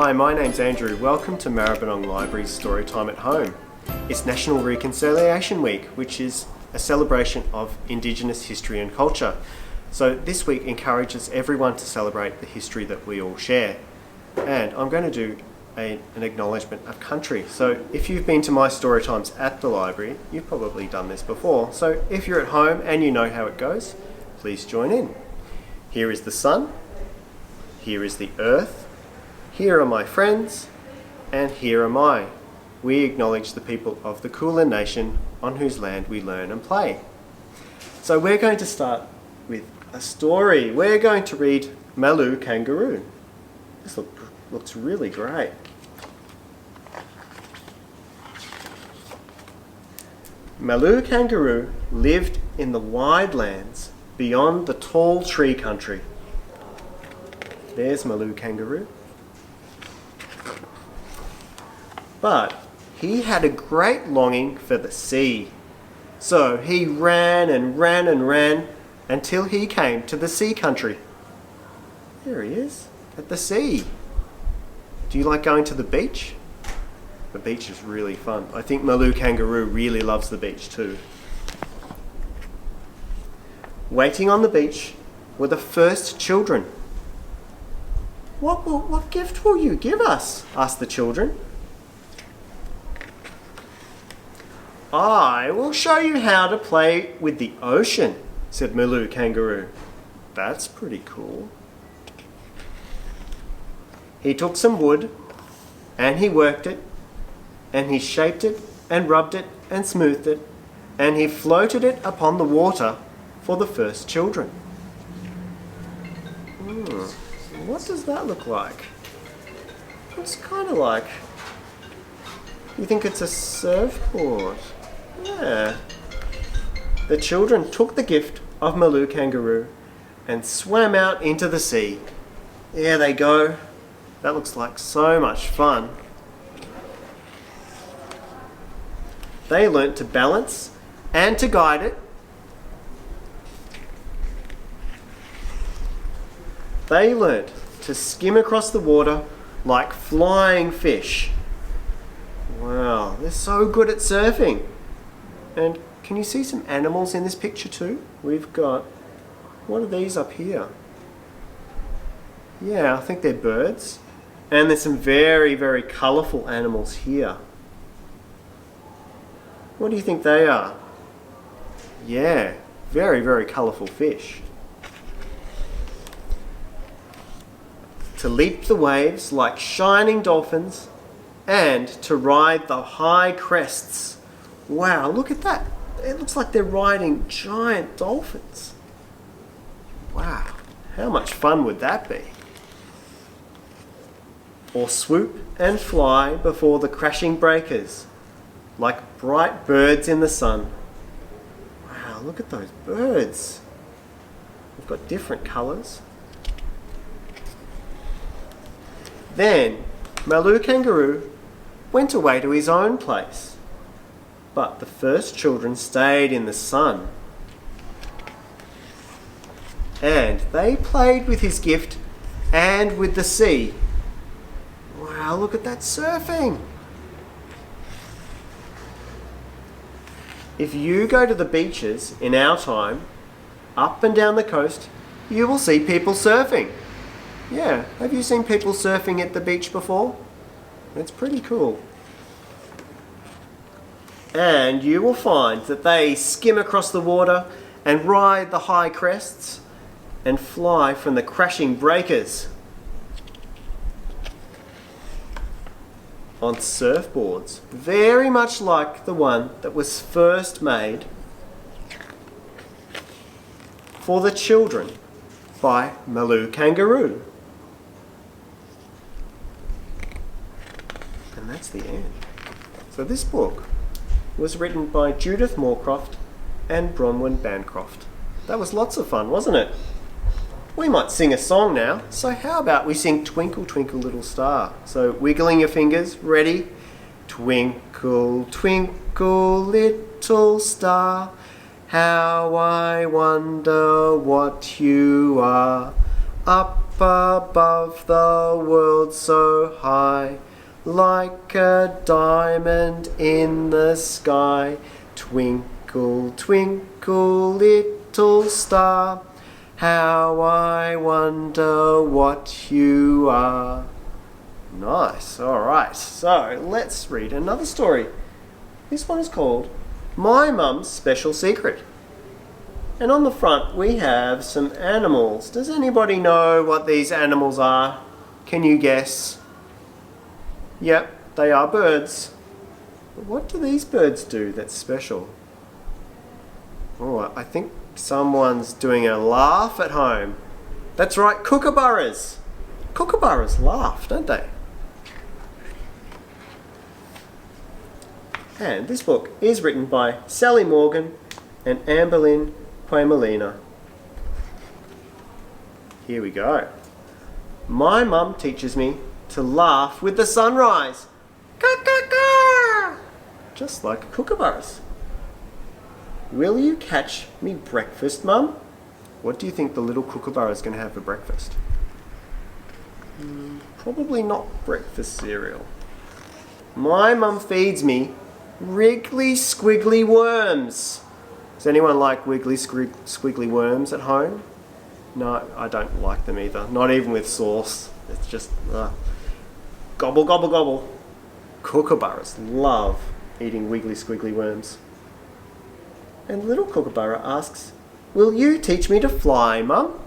Hi, my name's Andrew. Welcome to Maribyrnong Library's Storytime at Home. It's National Reconciliation Week, which is a celebration of Indigenous history and culture. So this week encourages everyone to celebrate the history that we all share. And I'm going to do an acknowledgement of country. So if you've been to my story times at the library, you've probably done this before. So if you're at home and you know how it goes, please join in. Here is the sun, here is the earth, here are my friends, and here am I. We acknowledge the people of the Kulin Nation on whose land we learn and play. So we're going to start with a story. We're going to read Malou Kangaroo. This looks really great. Malou Kangaroo lived in the wide lands beyond the tall tree country. There's Malou Kangaroo. But he had a great longing for the sea. So he ran and ran and ran until he came to the sea country. There he is, at the sea. Do you like going to the beach? The beach is really fun. I think Malou Kangaroo really loves the beach too. Waiting on the beach were the first children. What gift will you give us? Asked the children. I will show you how to play with the ocean, said Malou Kangaroo. That's pretty cool. He took some wood and he worked it and he shaped it and rubbed it and smoothed it and he floated it upon the water for the first children. What does that look like? It's kind of like... You think it's a surfboard? Yeah. The children took the gift of Malou Kangaroo and swam out into the sea. There they go. That looks like so much fun. They learnt to balance and to guide it. They learnt to skim across the water like flying fish. Wow, they're so good at surfing. And can you see some animals in this picture too? We've got, what are these up here? Yeah, I think they're birds. And there's some very, very colourful animals here. What do you think they are? Yeah, very, very colourful fish. To leap the waves like shining dolphins and to ride the high crests. Wow, look at that. It looks like they're riding giant dolphins. Wow, how much fun would that be? Or swoop and fly before the crashing breakers like bright birds in the sun. Wow, look at those birds. They've got different colours. Then Malou Kangaroo went away to his own place, but the first children stayed in the sun. And they played with his gift and with the sea. Wow, look at that surfing! If you go to the beaches in our time, up and down the coast, you will see people surfing. Yeah, have you seen people surfing at the beach before? It's pretty cool. And you will find that they skim across the water and ride the high crests and fly from the crashing breakers on surfboards, very much like the one that was first made for the children by Malou Kangaroo. And that's the end. So this book was written by Judith Morecroft and Bronwyn Bancroft. That was lots of fun, wasn't it? We might sing a song now, so how about we sing Twinkle, Twinkle, Little Star? So wiggling your fingers, ready? Twinkle, twinkle, little star, how I wonder what you are. Up above the world so high, like a diamond in the sky. Twinkle, twinkle, little star, how I wonder what you are. Nice, alright, so let's read another story. This one is called My Mum's Special Secret. And on the front we have some animals. Does anybody know what these animals are? Can you guess? Yep, they are birds. But what do these birds do that's special? Oh, I think someone's doing a laugh at home. That's right, kookaburras. Kookaburras laugh, don't they? And this book is written by Sally Morgan and Amberlynn Quamelina. Here we go. My mum teaches me to laugh with the sunrise. Ka-ka-ka! Just like kookaburras. Will you catch me breakfast, Mum? What do you think the little kookaburra is going to have for breakfast? Probably not breakfast cereal. My mum feeds me wriggly squiggly worms. Does anyone like wiggly squiggly worms at home? No, I don't like them either. Not even with sauce. It's just gobble, gobble, gobble. Kookaburras love eating wiggly squiggly worms. And little kookaburra asks, will you teach me to fly, Mum?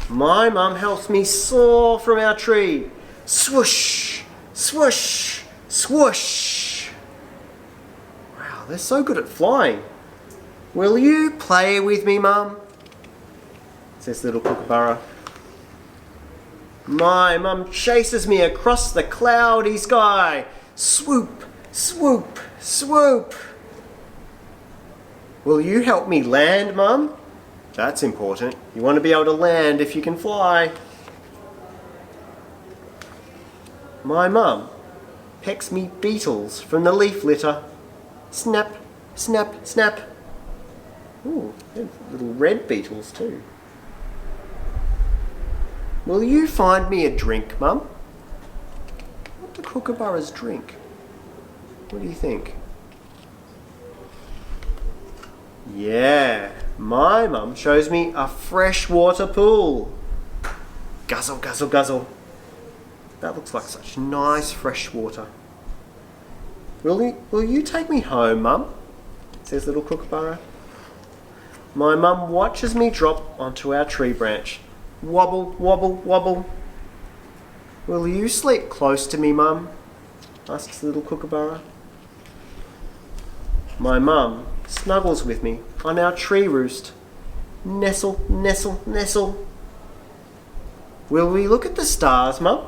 My mum helps me soar from our tree. Swoosh, swoosh, swoosh. Wow, they're so good at flying. Will you play with me, Mum? Says little kookaburra. My mum chases me across the cloudy sky. Swoop, swoop, swoop. Will you help me land, Mum? That's important. You want to be able to land if you can fly. My mum pecks me beetles from the leaf litter. Snap, snap, snap. Ooh, little red beetles too. Will you find me a drink, Mum? What do kookaburras drink? What do you think? Yeah, my mum shows me a freshwater pool. Guzzle, guzzle, guzzle. That looks like such nice fresh water. Will you take me home, Mum? Says little kookaburra. My mum watches me drop onto our tree branch. Wobble, wobble, wobble. Will you sleep close to me, Mum? Asks little kookaburra. My mum snuggles with me on our tree roost. Nestle, nestle, nestle. Will we look at the stars, Mum?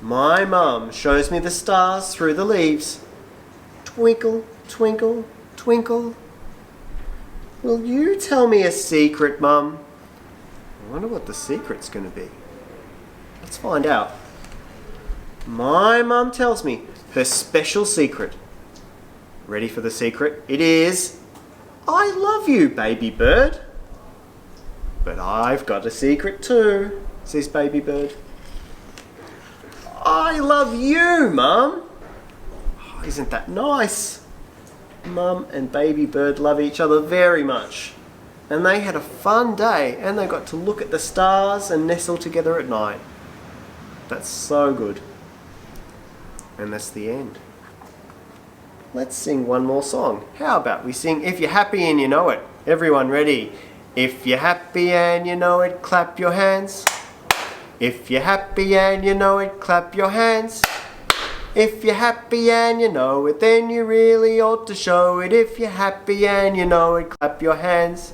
My mum shows me the stars through the leaves. Twinkle, twinkle, twinkle. Will you tell me a secret, Mum? I wonder what the secret's going to be. Let's find out. My mum tells me her special secret. Ready for the secret? It is, I love you, baby bird. But I've got a secret too, says baby bird. I love you, Mum. Oh, isn't that nice? Mum and baby bird love each other very much. And they had a fun day and they got to look at the stars and nestle together at night. That's so good. And that's the end. Let's sing one more song. How about we sing If You're Happy and You Know It? Everyone ready? If you're happy and you know it, clap your hands. If you're happy and you know it, clap your hands. If you're happy and you know it, then you really ought to show it. If you're happy and you know it, clap your hands.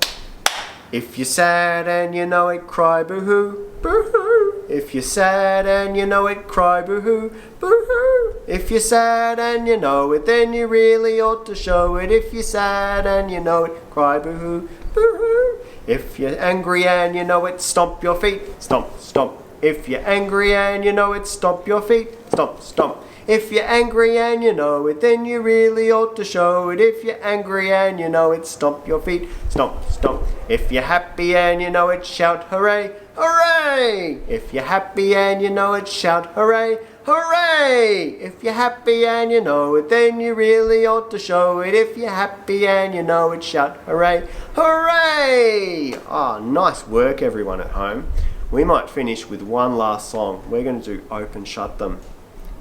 If you're sad and you know it, cry boo-hoo, boo-hoo. If you're sad and you know it, cry boo-hoo, boo-hoo. If you're sad and you know it, then you really ought to show it. If you're sad and you know it, cry boo-hoo, boo-hoo. If you're angry and you know it, stomp your feet. Stomp, stomp, If you're angry and you know it, stomp your feet. Stomp, stomp. If you're angry and you know it, then you really ought to show it. If you're angry and you know it, stomp your feet. Stomp, stomp. If you're happy and you know it, shout hooray, hooray. If you're happy and you know it, shout hooray, hooray. If you're happy and you know it, then you really ought to show it. If you're happy and you know it, shout hooray, hooray. Oh, nice work everyone at home. We might finish with one last song. We're going to do Open Shut Them.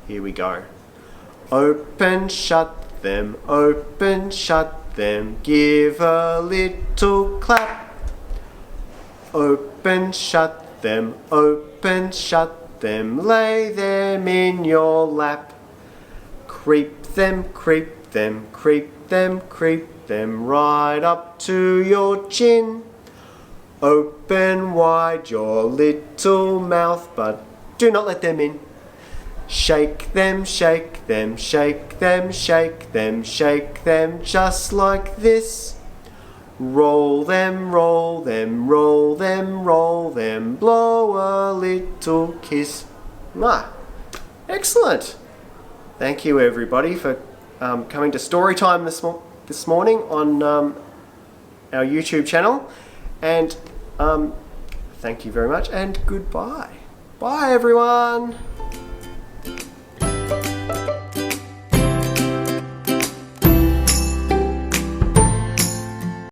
Here we go. Open, shut them, open, shut them, give a little clap. Open, shut them, open, shut them, lay them in your lap. Creep them, creep them, creep them, creep them, right up to your chin. Open wide your little mouth, but do not let them in. Shake them, shake them, shake them, shake them, shake them, just like this. Roll them, roll them, roll them, roll them, blow a little kiss. Ah, excellent. Thank you everybody for coming to Storytime this morning on our YouTube channel. And thank you very much and goodbye. Bye everyone.